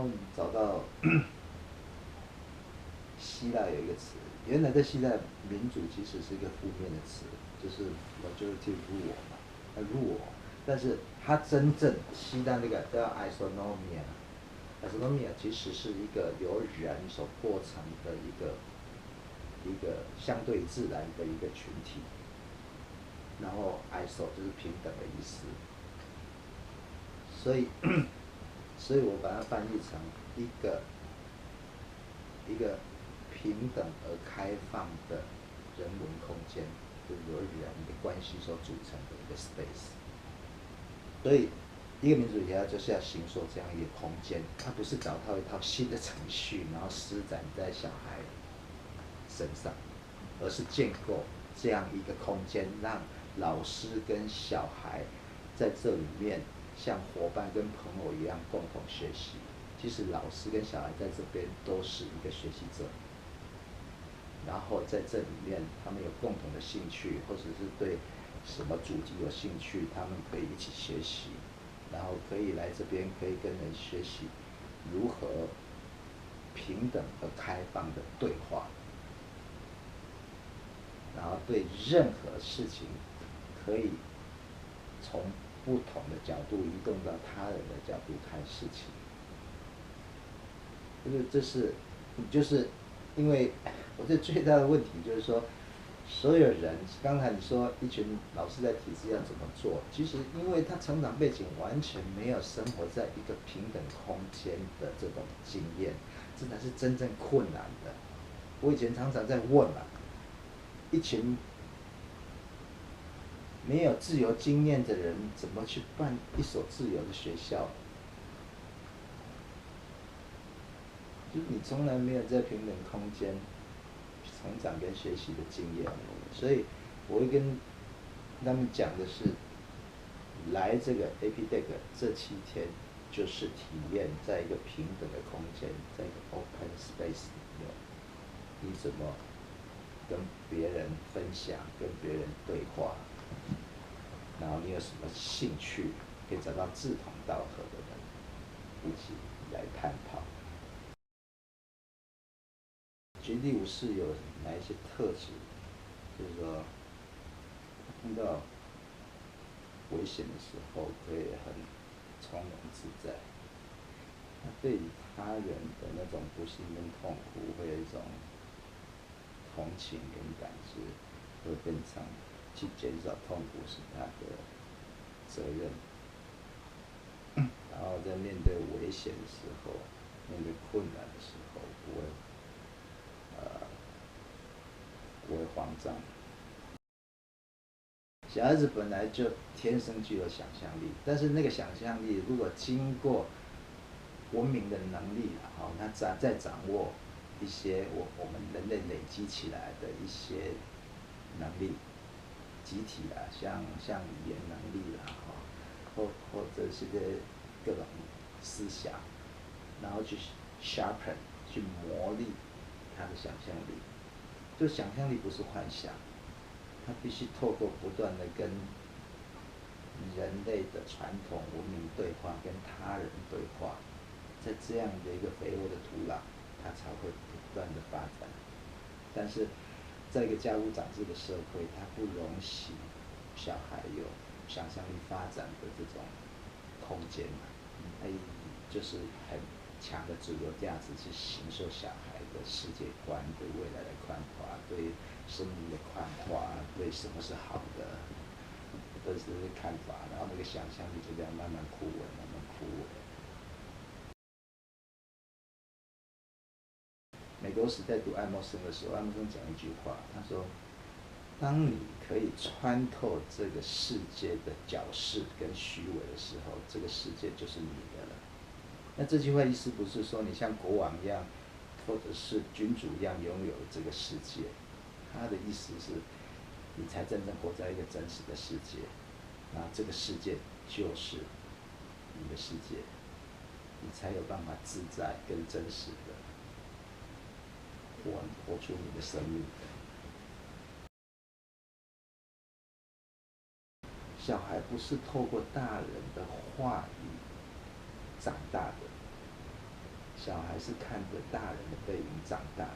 我们找到希腊有一个词，原来在希腊民主其实是一个负面的词，就是 majority rule 嘛，rule，但是它真正希腊那个叫 isonomia，isonomia 其实是一个由人所构成的一个相对自然的一个群体，然后 iso 就是平等的意思，所以我把它翻译成一个平等而开放的人文空间，就是由人的关系所组成的一个 space。所以，一个民主国家就是要形塑这样一个空间，它不是找到一套新的程序，然后施展在小孩身上，而是建构这样一个空间，让老师跟小孩在这里面像伙伴跟朋友一样共同学习。其实老师跟小孩在这边都是一个学习者，然后在这里面他们有共同的兴趣，或者是对什么主题有兴趣，他们可以一起学习，然后可以来这边可以跟人学习如何平等和开放的对话，然后对任何事情可以从不同的角度移动到他人的角度看事情。就是因为我觉得最大的问题就是说，所有人刚才你说一群老师在体制要怎么做，其实因为他成长背景完全没有生活在一个平等空间的这种经验，这才是真正困难的。我以前常常在问嘛，一群没有自由经验的人怎么去办一所自由的学校？就是你从来没有在平等空间成长跟学习的经验，所以我会跟他们讲的是，来这个 APDEC 这7天，就是体验在一个平等的空间，在一个 open space 里面，你怎么跟别人分享，跟别人对话，然后你有什么兴趣，可以找到志同道合的人，一起来探讨。军地武士有哪一些特质？就是说，碰到危险的时候可以很从容自在，他对他人的那种不幸跟痛苦会有一种同情跟感知，会变成去减少痛苦是他的责任。然后在面对危险的时候，面对困难的时候，不会慌张。小孩子本来就天生具有想象力，但是那个想象力如果经过文明的能力，那再掌握一些我们人类累积起来的一些能力，集体像语言能力或者是各种思想，然后去 sharpen 去磨砺他的想象力。就想象力不是幻想，他必须透过不断的跟人类的传统文明对话，跟他人对话，在这样的一个肥沃的土壤，它才会不断的发展。但是，在一个家务长制的社会，它不容许小孩有想象力发展的这种空间，就是很强的主流价值去形塑小孩的世界观，对未来的宽化，对生命的宽化，对什么是好的的这些看法，然后那个想象力就这样慢慢枯萎，慢慢枯萎。美国史在读爱默生的时候，爱默生讲一句话，他说：“当你可以穿透这个世界的矫饰跟虚伪的时候，这个世界就是你的了。”那这句话意思不是说你像国王一样，或者是君主一样拥有这个世界，他的意思是，你才真正活在一个真实的世界，那这个世界就是你的世界，你才有办法自在跟真实的活出你的生命。小孩不是透过大人的话语长大的，小孩是看着大人的背影长大的。